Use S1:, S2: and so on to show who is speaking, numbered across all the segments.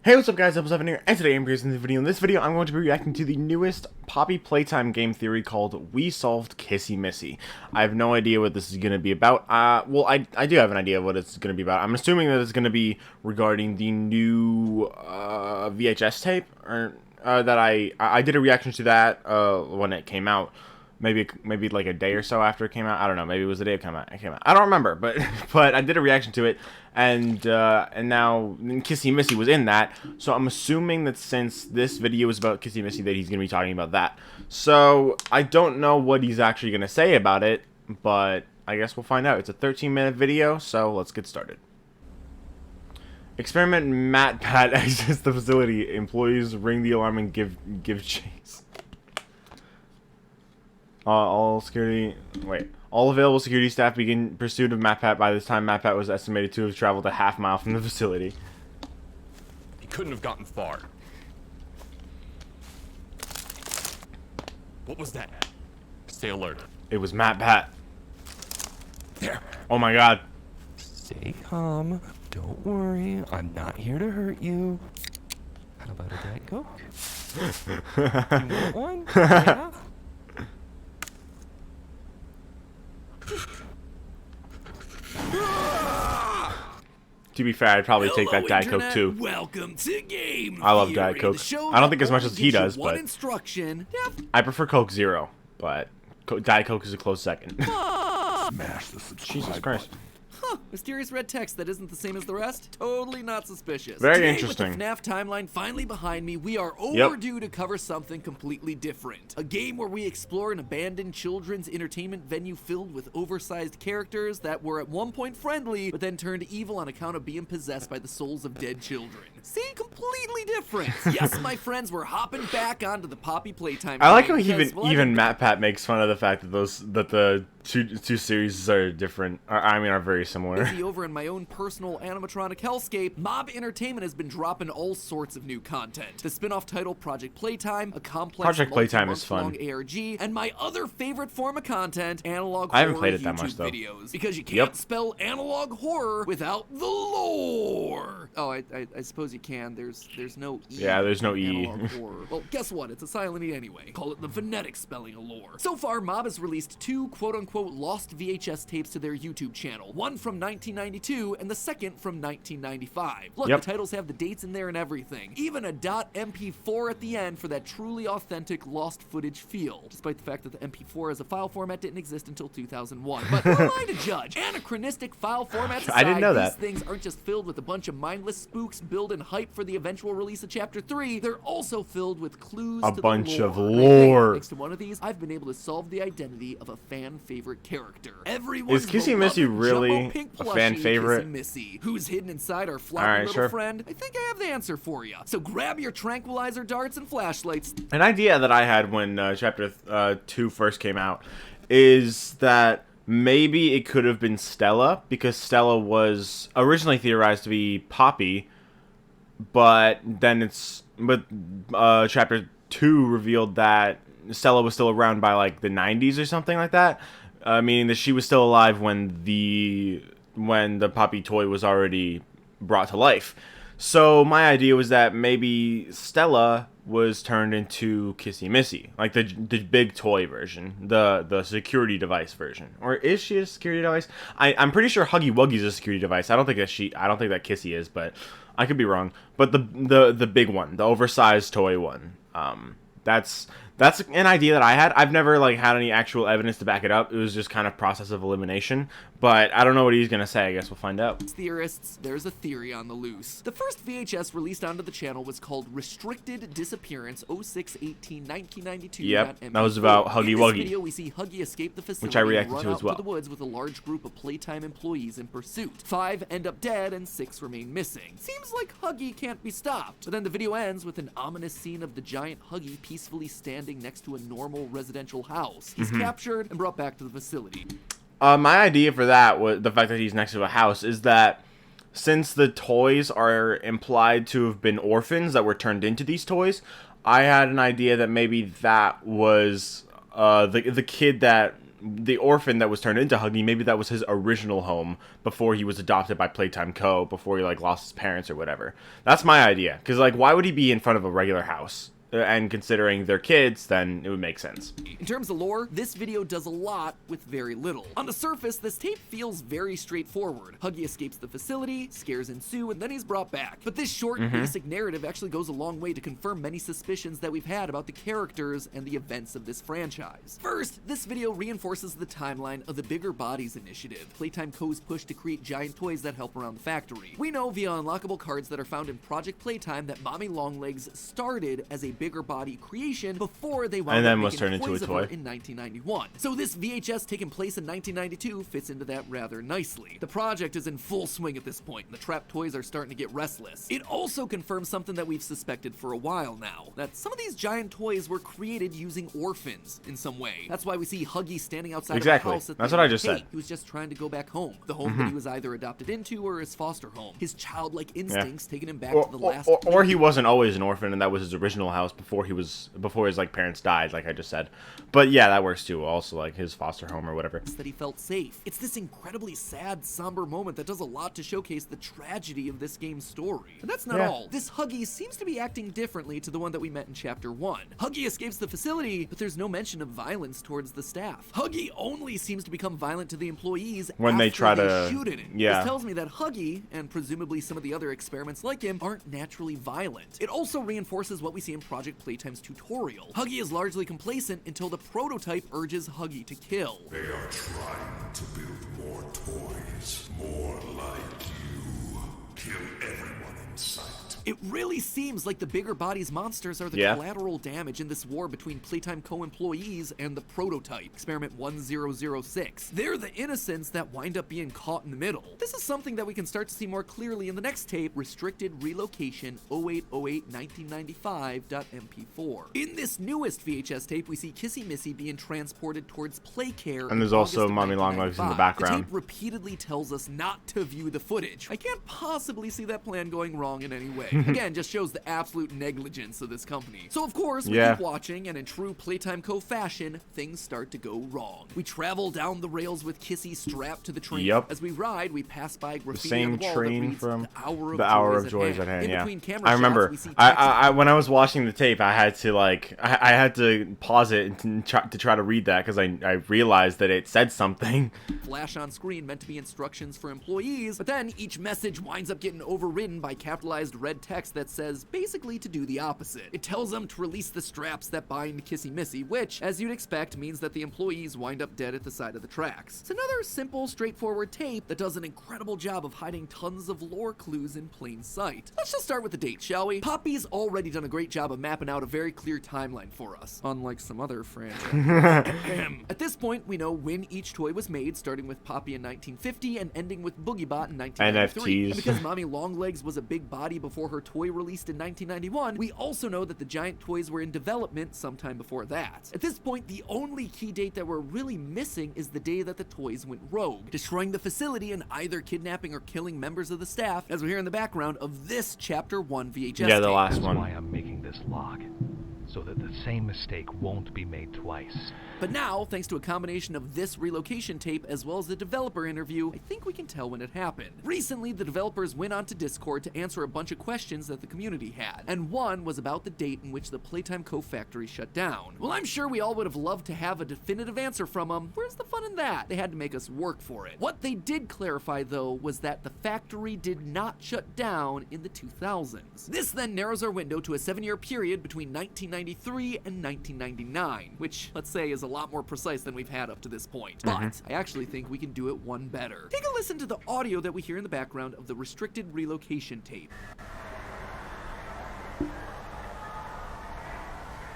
S1: Hey, what's up guys, ImpulseEvan here, and today I'm creating this video. In this video, I'm going to be reacting to the newest Poppy Playtime game theory called We Solved Kissy Missy. I have no idea what this is going to be about. Well, I do have an idea of what it's going to be about. I'm assuming that it's going to be regarding the new VHS tape, or that I did a reaction to that when it came out. Maybe like a day or so after it came out. I don't know. Maybe it was the day it came out. I don't remember, but I did a reaction to it, and now Kissy Missy was in that. So I'm assuming that since this video is about Kissy Missy, that he's gonna be talking about that. So I don't know what he's actually gonna say about it, but I guess we'll find out. It's a 13-minute video, so let's get started. Experiment MatPat exits the facility. Employees ring the alarm and give chase. All available security staff begin pursuit of MatPat. By this time, MatPat was estimated to have traveled a half-mile from the facility.
S2: He couldn't have gotten far. What was that? Stay alert.
S1: It was MatPat.
S2: There.
S1: Oh my god.
S3: Stay calm. Don't worry. I'm not here to hurt you. How about a Diet Coke? You want one? Yeah?
S1: To be fair, I'd probably take that Diet Coke too.
S4: Welcome to Game
S1: I love
S4: Theory,
S1: Diet Coke.
S4: the show
S1: I don't think
S4: that
S1: as much as
S4: only
S1: he
S4: gives you
S1: does,
S4: one
S1: but
S4: instruction.
S1: I prefer Coke Zero, but Diet Coke is a close second.
S2: Smash the subscribe
S1: Jesus Christ.
S4: Huh, mysterious red text that isn't the same as the rest? Totally not suspicious.
S1: Very
S4: Today,
S1: interesting.
S4: With the FNAF timeline finally behind me, we are overdue to cover something completely different. A game where we explore an abandoned children's entertainment venue filled with oversized characters that were at one point friendly, but then turned evil on account of being possessed by the souls of dead children. See? Completely different. Yes, my friends, we're hopping back onto the Poppy Playtime
S1: I like how
S4: game because, well,
S1: even MatPat makes fun of the fact that the two series are different. Are very similar.
S4: Busy over in my own personal animatronic hellscape, Mob Entertainment has been dropping all sorts of new content. The spin-off title Project Playtime, a complex
S1: Project Playtime is fun.
S4: multi-month-long ARG, and my other favorite form of content, analog
S1: I haven't
S4: horror
S1: played it that
S4: YouTube
S1: much, though.
S4: videos. Because you can't spell analog horror without the lore. Oh, I suppose you can. There's no E.
S1: Yeah, there's no E.
S4: Analog horror. Well, guess what? It's a silent E anyway. Call it the phonetic spelling of lore. So far, Mob has released two quote-unquote lost VHS tapes to their YouTube channel. One from 1992 and the second from 1995. Look, the titles have the dates in there and everything. Even a .mp4 at the end for that truly authentic lost footage feel. Despite the fact that the MP4 as a file format didn't exist until 2001. But who am I to judge? Anachronistic file formats aside,
S1: I didn't know that.
S4: these things aren't just filled with a bunch of mindless spooks building hype for the eventual release of Chapter 3. They're also filled with clues to
S1: bunch
S4: the
S1: of
S4: lore.
S1: lore.
S4: Next to one of these, I've been able to solve the identity of a fan favorite character. Everyone's
S1: Is Kissy Missy really a fan favorite?
S4: Kissy Missy. Who's hidden inside our floppy little friend? I think I have the answer for you. So grab your tranquilizer darts and flashlights.
S1: An idea that I had when Chapter 2 first came out is that maybe it could have been Stella, because Stella was originally theorized to be Poppy, but then Chapter 2 revealed that Stella was still around by like the 90s or something like that, meaning that she was still alive when the Poppy toy was already brought to life. So my idea was that maybe Stella was turned into Kissy Missy, like the big toy version, the security device version. Or is she a security device? I'm pretty sure Huggy Wuggy's a security device. I don't think that Kissy is, but I could be wrong. But the big one, the oversized toy one, that's an idea that I had. I've never had any actual evidence to back it up. It was just kind of process of elimination. But I don't know what he's gonna say. I guess we'll find out.
S4: Theorists, there's a theory on the loose. The first VHS released onto the channel was called Restricted Disappearance 06/18/1992.
S1: Yep, that was about Huggy Wuggy.
S4: In this video, we see Huggy escape the facility
S1: which I reacted
S4: and run
S1: to
S4: out
S1: as well.
S4: to the woods with a large group of Playtime employees in pursuit. 5 end up dead and 6 remain missing. Seems like Huggy can't be stopped. But then the video ends with an ominous scene of the giant Huggy peacefully standing next to a normal residential house. He's captured and brought back to the facility.
S1: My idea for that, was the fact that he's next to a house, is that since the toys are implied to have been orphans that were turned into these toys, I had an idea that maybe that was the kid that the orphan that was turned into Huggy, maybe that was his original home before he was adopted by Playtime Co. Before he like lost his parents or whatever. That's my idea. Because like, why would he be in front of a regular house? And considering they're kids, then it would make sense.
S4: In terms of lore, this video does a lot with very little. On the surface, this tape feels very straightforward. Huggy escapes the facility, scares ensue, and then he's brought back. But this short, basic narrative actually goes a long way to confirm many suspicions that we've had about the characters and the events of this franchise. First, this video reinforces the timeline of the Bigger Bodies initiative, Playtime Co.'s push to create giant toys that help around the factory. We know via unlockable cards that are found in Project Playtime that Mommy Longlegs started as a Bigger Body creation before they wound up making toys of her in 1991. So this VHS taking place in 1992 fits into that rather nicely. The project is in full swing at this point, and the trapped toys are starting to get restless. It also confirms something that we've suspected for a while now, that some of these giant toys were created using orphans in some way. That's why we see Huggy standing outside of the house at the
S1: That's what I just said.
S4: He was just trying to go back home, the home that he was either adopted into or his foster home. His childlike instincts taking him back to the last
S1: or he wasn't always an orphan and that was his original house before his like parents died, like I just said. But yeah, that works too. Also like his foster home or whatever.
S4: That he felt safe. It's this incredibly sad, somber moment that does a lot to showcase the tragedy of this game's story. And that's not all. This Huggy seems to be acting differently to the one that we met in Chapter 1. Huggy escapes the facility, but there's no mention of violence towards the staff. Huggy only seems to become violent to the employees
S1: when they try to
S4: shoot at him. This tells me that Huggy, and presumably some of the other experiments like him, aren't naturally violent. It also reinforces what we see in Project Playtime's tutorial. Huggy is largely complacent until the prototype urges Huggy to kill.
S5: They are trying to build more toys, more like you. Kill everyone in sight.
S4: It really seems like the Bigger Bodies monsters are the collateral damage in this war between Playtime Co. employees and the prototype, Experiment 1006. They're the innocents that wind up being caught in the middle. This is something that we can start to see more clearly in the next tape, Restricted Relocation 0808 1995.mp4. In this newest VHS tape, we see Kissy Missy being transported towards Playcare.
S1: And there's also Mommy Longlegs in the background.
S4: The tape repeatedly tells us not to view the footage. I can't possibly see that plan going wrong in any way. Again, just shows the absolute negligence of this company. So of course, we keep watching, and in true Playtime Co. fashion, things start to go wrong. We travel down the rails with Kissy strapped to the train. As we ride, we pass by graffiti
S1: the same
S4: on the wall
S1: train
S4: that
S1: from
S4: the Hour of Joys
S1: at Hand.
S4: In
S1: I remember. I when I was watching the tape, I had to I had to pause it and try to read that because I realized that it said something.
S4: Flash on screen meant to be instructions for employees, but then each message winds up getting overridden by capitalized red text that says basically to do the opposite. It tells them to release the straps that bind Kissy Missy, which, as you'd expect, means that the employees wind up dead at the side of the tracks. It's another simple, straightforward tape that does an incredible job of hiding tons of lore clues in plain sight. Let's just start with the date, shall we? Poppy's already done a great job of mapping out a very clear timeline for us, unlike some other franchises. At this point, we know when each toy was made, starting with Poppy in 1950 and ending with BoogieBot in 1993.
S1: NFTs.
S4: And because Mommy Longlegs was a big body before her toy released in 1991, we also know that the giant toys were in development sometime before that. At this point, the only key date that we're really missing is the day that the toys went rogue, destroying the facility and either kidnapping or killing members of the staff, as we hear in the background of this Chapter 1 VHS
S1: Yeah, the
S4: tape.
S1: last one.
S6: That's why I'm making this log, so that the same mistake won't be made twice.
S4: But now, thanks to a combination of this relocation tape as well as the developer interview, I think we can tell when it happened. Recently, the developers went onto Discord to answer a bunch of questions that the community had, and one was about the date in which the Playtime Co. factory shut down. Well, I'm sure we all would have loved to have a definitive answer from them. Where's the fun in that? They had to make us work for it. What they did clarify, though, was that the factory did not shut down in the 2000s. This then narrows our window to a 7-year period between 1993 and 1999, which, let's say, is a lot more precise than we've had up to this point. But I actually think we can do it one better. Take a listen to the audio that we hear in the background of the Restricted Relocation tape.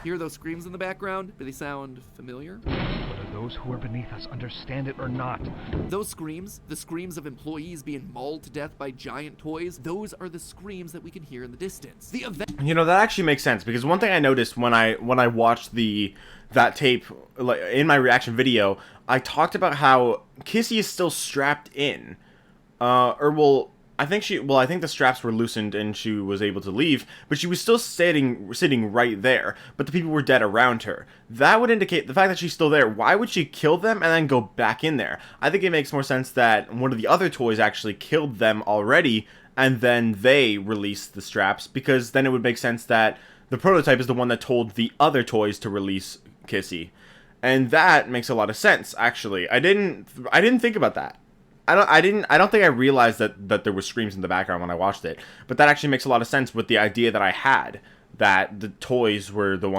S4: Hear those screams in the background? Do they sound familiar?
S6: Whether those who are beneath us understand it or not.
S4: Those screams, the screams of employees being mauled to death by giant toys, those are the screams that we can hear in the distance. The event.
S1: You know, that actually makes sense because one thing I noticed when I watched that tape, like in my reaction video, I talked about how Kissy is still strapped in. I think the straps were loosened and she was able to leave, but she was still sitting right there, but the people were dead around her. That would indicate the fact that she's still there. Why would she kill them and then go back in there? I think it makes more sense that one of the other toys actually killed them already, and then they released the straps, because then it would make sense that the prototype is the one that told the other toys to release Kissy. And that makes a lot of sense, actually. I didn't think about that. I don't think I realized that there were screams in the background when I watched it, but that actually makes a lot of sense with the idea that I had, that the other toys were the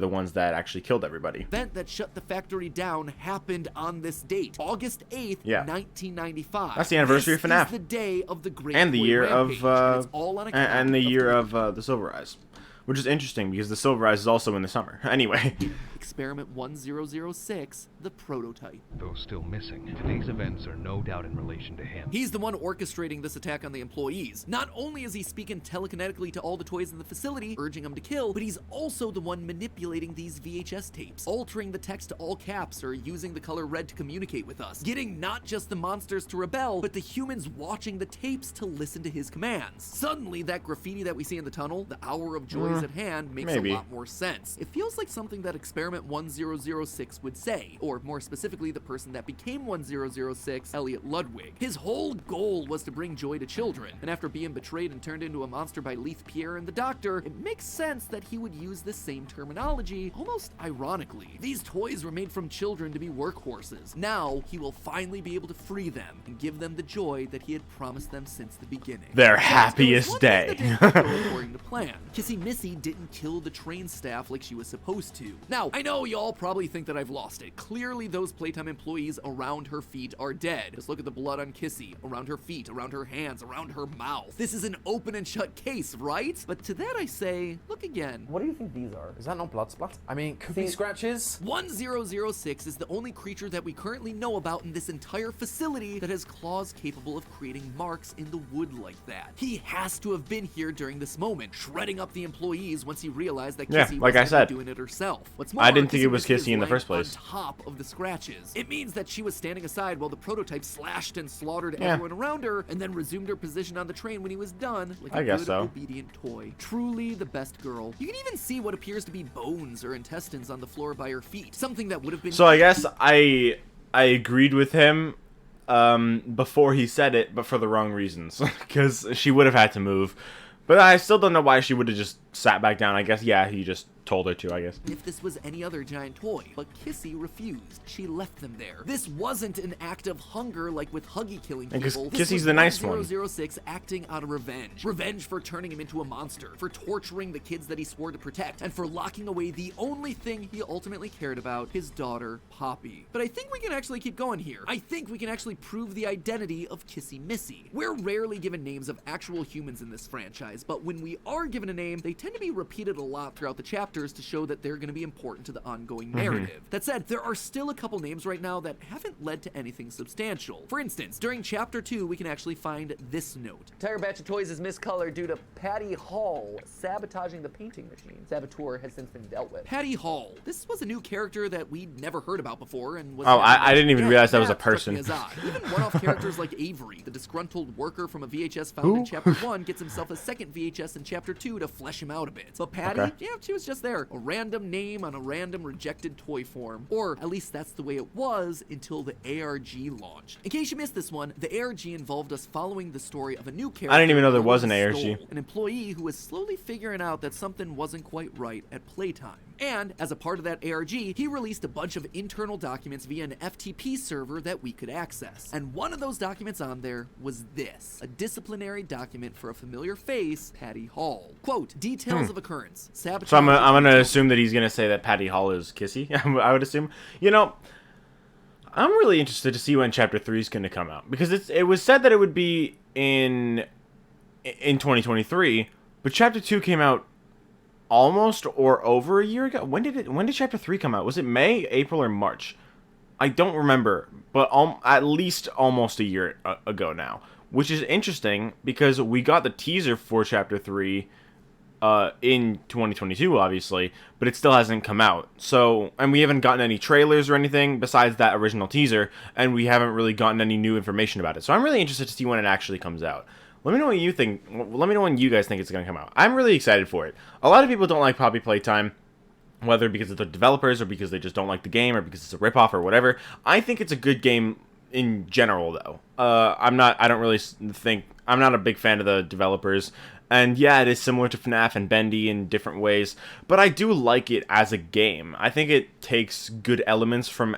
S1: ones that actually killed everybody.
S4: The event that shut the factory down happened on this date, August 8th, 1995.
S1: That's the anniversary of FNAF.
S4: This is the day of the Great
S1: And the
S4: Toy
S1: year
S4: Rampage, and it's all on account
S1: and the year
S4: Toy
S1: of the Silver Eyes. Which is interesting, because the Silver Eyes is also in the summer. Anyway.
S4: Experiment 1006, the prototype.
S6: Though still missing, today's events are no doubt in relation to him.
S4: He's the one orchestrating this attack on the employees. Not only is he speaking telekinetically to all the toys in the facility, urging them to kill, but he's also the one manipulating these VHS tapes, altering the text to all caps or using the color red to communicate with us, getting not just the monsters to rebel, but the humans watching the tapes to listen to his commands. Suddenly, that graffiti that we see in the tunnel, the hour of joy is at hand, makes a lot more sense. It feels like something that Experiment 1006 would say, or more specifically, the person that became 1006, Elliot Ludwig. His whole goal was to bring joy to children, and after being betrayed and turned into a monster by Leith Pierre and the Doctor, it makes sense that he would use the same terminology, almost ironically. These toys were made from children to be workhorses. Now, he will finally be able to free them and give them the joy that he had promised them since the beginning.
S1: Their happiest day.
S4: According to plan. Kissy Missy didn't kill the train staff like she was supposed to. Now, I know y'all probably think that I've lost it. Clearly, those Playtime employees around her feet are dead. Just look at the blood on Kissy, around her feet, around her hands, around her mouth. This is an open and shut case, right? But to that I say, look again.
S7: What do you think these are? Is that not blood splat? I mean, could be scratches.
S4: 1006 is the only creature that we currently know about in this entire facility that has claws capable of creating marks in the wood like that. He has to have been here during this moment, shredding up the employees once he realized that Kissy wasn't doing it herself. What's more,
S1: I didn't think it was Kissy in the first place.
S4: On top of the scratches. It means that she was standing aside while the prototype slashed and slaughtered everyone around her, and then resumed her position on the train when he was done, like a good, obedient toy. Truly the best girl. You can even see what appears to be bones or intestines on the floor by her feet. Something that would have been...
S1: So I guess I agreed with him before he said it, but for the wrong reasons. Because she would have had to move. But I still don't know why she would have just sat back down. I guess, he just told her to, I guess.
S4: If this was any other giant toy, but Kissy refused. She left them there. This wasn't an act of hunger like with Huggy killing people.
S1: Kissy's the nice one.
S4: 1006 acting out of revenge. Revenge for turning him into a monster, for torturing the kids that he swore to protect, and for locking away the only thing he ultimately cared about, his daughter, Poppy. But I think we can actually keep going here. I think we can actually prove the identity of Kissy Missy. We're rarely given names of actual humans in this franchise, but when we are given a name, they tend to be repeated a lot throughout the chapters to show that they're going to be important to the ongoing narrative. That said, there are still a couple names right now that haven't led to anything substantial. For instance, during Chapter 2, we can actually find this note. Entire batch of toys is miscolored due to Patty Hall sabotaging the painting machine. Saboteur has since been dealt with. Patty Hall. This was a new character that we'd never heard about before and was...
S1: I didn't even realize that was a person.
S4: Even one-off characters like Avery, the disgruntled worker from a VHS found in Chapter 1, gets himself a second VHS in Chapter 2 to flesh him out a bit. But Patty, she was just there. A random name on a random rejected toy form. Or at least that's the way it was until the ARG launched. In case you missed this one, the ARG involved us following the story of a new character.
S1: I didn't even know there was an ARG.
S4: An employee who was slowly figuring out that something wasn't quite right at Playtime. And as a part of that ARG, he released a bunch of internal documents via an FTP server that we could access. And one of those documents on there was this, a disciplinary document for a familiar face, Patty Hall. Quote, details of occurrence. Sabotage.
S1: So I'm gonna assume that he's gonna say that Patty Hall is Kissy. I would assume. You know, I'm really interested to see when Chapter 3 is gonna come out, because it was said that it would be in 2023, but Chapter 2 came out almost or over a year ago. When did Chapter 3 come out? Was it May, April, or March? I don't remember, but at least almost a year ago now, which is interesting because we got the teaser for Chapter 3 in 2022, obviously, but it still hasn't come out. So, and we haven't gotten any trailers or anything besides that original teaser, and we haven't really gotten any new information about it. So I'm really interested to see when it actually comes out. Let me know what you think. Let me know when you guys think it's going to come out. I'm really excited for it. A lot of people don't like Poppy Playtime, whether because of the developers or because they just don't like the game or because it's a ripoff or whatever. I think it's a good game in general, though. I'm not a big fan of the developers. And yeah, it is similar to FNAF and Bendy in different ways, but I do like it as a game. I think it takes good elements from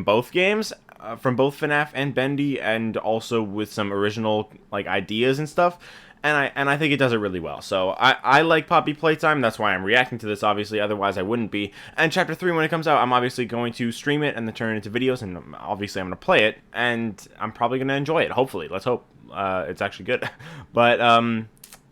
S1: both games, from both FNAF and Bendy, and also with some original like ideas and stuff. And I think it does it really well. So I like Poppy Playtime. That's why I'm reacting to this, obviously. Otherwise, I wouldn't be. And Chapter 3, when it comes out, I'm obviously going to stream it and then turn it into videos. And obviously, I'm going to play it. And I'm probably going to enjoy it, hopefully. Let's hope it's actually good. But,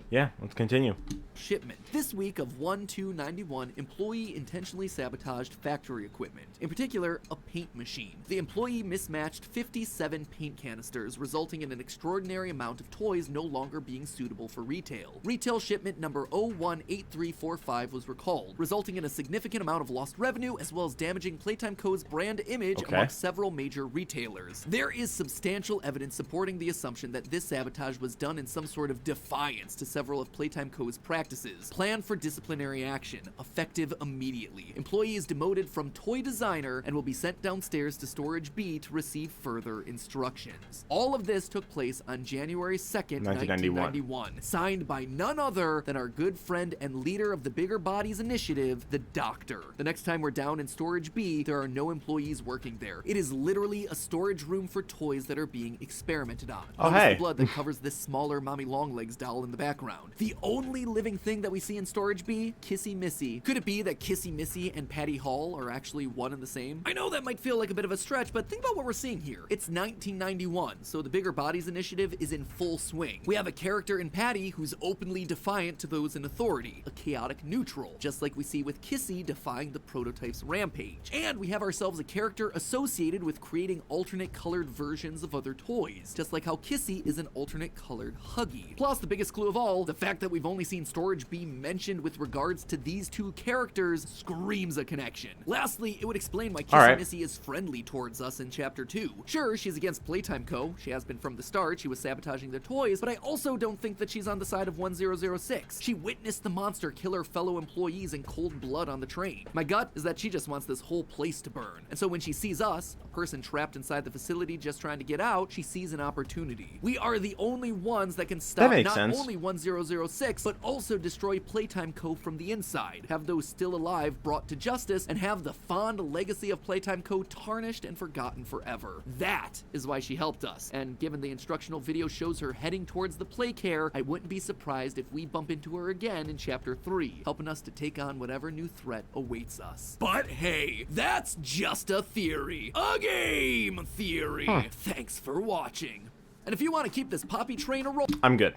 S1: yeah, let's continue.
S4: Shipment. This week of 1/2/91, employee intentionally sabotaged factory equipment, in particular, a paint machine. The employee mismatched 57 paint canisters, resulting in an extraordinary amount of toys no longer being suitable for retail. Retail shipment number 018345 was recalled, resulting in a significant amount of lost revenue, as well as damaging Playtime Co.'s brand image amongst several major retailers. There is substantial evidence supporting the assumption that this sabotage was done in some sort of defiance to several of Playtime Co.'s practices. Plan for disciplinary action, effective immediately. Employee is demoted from toy designer and will be sent downstairs to Storage B to receive further instructions. All of this took place on January 2nd, 1991. Signed by none other than our good friend and leader of the Bigger Bodies Initiative, the Doctor. The next time we're down in Storage B, there are no employees working there. It is literally a storage room for toys that are being experimented on.
S1: Oh,
S4: Notice
S1: hey.
S4: the blood that covers this smaller Mommy Longlegs doll in the background. The only living thing that we see in Storage B, Kissy Missy. Could it be that Kissy Missy and Patty Hall are actually one and the same? I know that might feel like a bit of a stretch, but think about what we're seeing here. It's 1991, so the Bigger Bodies Initiative is in full swing. We have a character in Patty who's openly defiant to those in authority, a chaotic neutral, just like we see with Kissy defying the prototype's rampage. And we have ourselves a character associated with creating alternate colored versions of other toys, just like how Kissy is an alternate colored Huggy. Plus, the biggest clue of all, the fact that we've only seen Storage B mentioned with regards to these two characters screams a connection. Lastly, it would explain why Kissy Missy is friendly towards us in Chapter 2. Sure, she's against Playtime Co. She has been from the start. She was sabotaging their toys, but I also don't think that she's on the side of 1006. She witnessed the monster kill her fellow employees in cold blood on the train. My gut is that she just wants this whole place to burn. And so when she sees us, a person trapped inside the facility just trying to get out, she sees an opportunity. We are the only ones that can stop not only 1006, but also destroy Playtime Co. from the inside, have those still alive brought to justice, and have the fond legacy of Playtime Co. tarnished and forgotten forever. That is why she helped us, and given the instructional video shows her heading towards the Playcare, I wouldn't be surprised if we bump into her again in Chapter 3, helping us to take on whatever new threat awaits us. But hey, that's just a theory. A game theory. Thanks for watching. And if you want to keep this Poppy train a-roll...
S1: I'm good.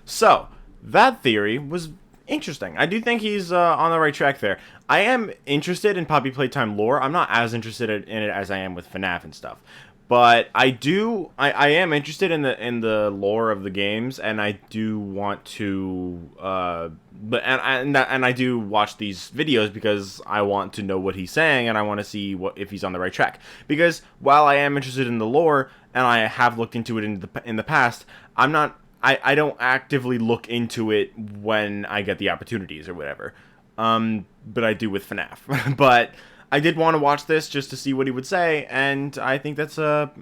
S1: So, that theory was interesting. I do think he's on the right track there. I am interested in Poppy Playtime lore. I'm not as interested in it as I am with FNAF and stuff. But I am interested in the lore of the games, and I do want to and I do watch these videos because I want to know what he's saying, and I want to see if he's on the right track. Because while I am interested in the lore, and I have looked into it in the past, I don't actively look into it when I get the opportunities or whatever. But I do with FNAF. But I did want to watch this just to see what he would say, and I think it's a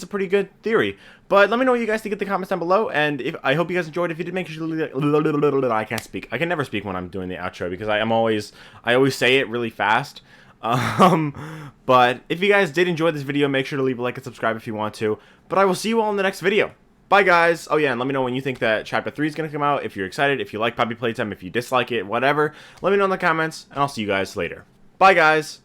S1: pretty good theory. But let me know what you guys think in the comments down below, and I hope you guys enjoyed. If you did, make sure to I can't speak. I can never speak when I'm doing the outro because I always say it really fast. But if you guys did enjoy this video, make sure to leave a like and subscribe if you want to. But I will see you all in the next video. Bye, guys. Oh, yeah, and let me know when you think that Chapter 3 is going to come out, if you're excited, if you like Poppy Playtime, if you dislike it, whatever. Let me know in the comments, and I'll see you guys later. Bye, guys.